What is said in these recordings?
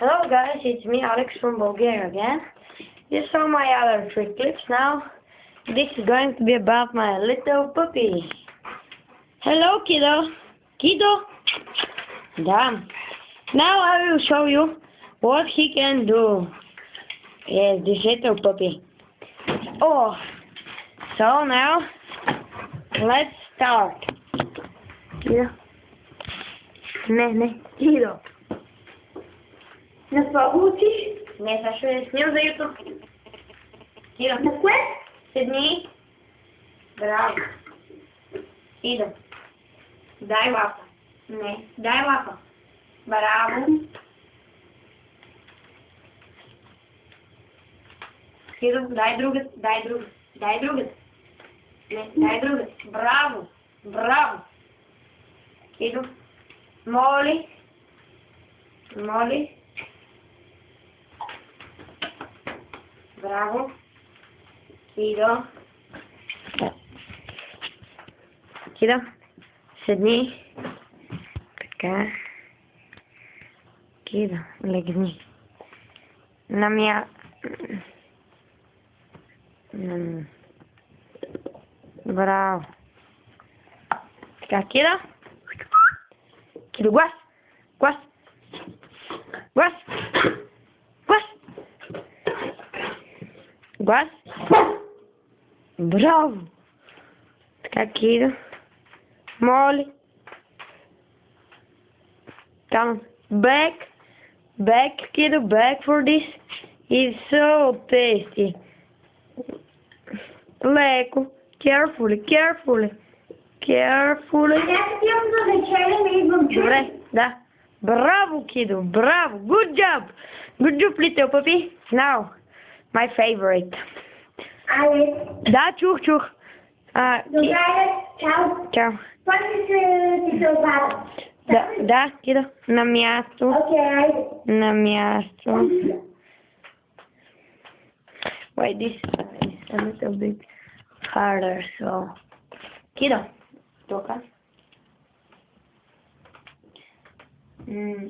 Hello guys, it's me Alex from Bulgaria again. You saw my other 3 clips now. This is going to be about my little puppy. Hello kiddo. Kiddo. Damn. Now I will show you what he can do. Yes, this little puppy. Oh, so now let's start. Kiddo. Не, Кидо. На това го учиш? Не, сега ще снимам за YouTube. Кидо. На кое? Седни. Браво. Кидо. Дай лапа. Не, дай лапа. Браво. Кидо, дай другата. Дай другата. Дай другата. Не, дай другата. Браво. Браво. Кидо. Моли. Моли. Браво. Кидо. Кидо. Седни. Така. Кидо. Легни. Браво. Така, Кидо. Кидо, глас. Глас. Глас. Глас. Глас. Браво. Така, Кидо. Моли. Come back. Back, Kiddo. Back for this. It's so tasty. Леко. Carefully. Carefully. Carefully. Аз имам за вечеря и идвам чуй. Добре, да. Браво, Kiddo. Браво. Good job. Good job, little puppy. Now, my favorite. Алекс. Да, чух. Добре, чао. Чао. Пъти се обада. Да, Kiddo. На място. Окей, айде. На място. Wait, this is a little bit harder, so. Kiddo. Toca. Не.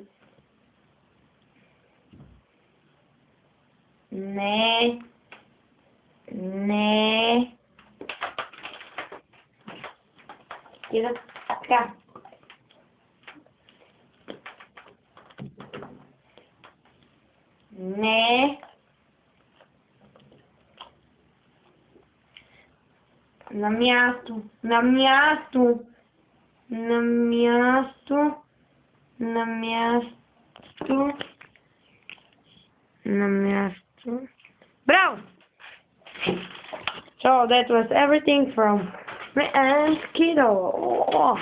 Кидо, така. Не. На място. На място. На място. На място. На място. Браво! So that was everything from me and Kiddo. Oh.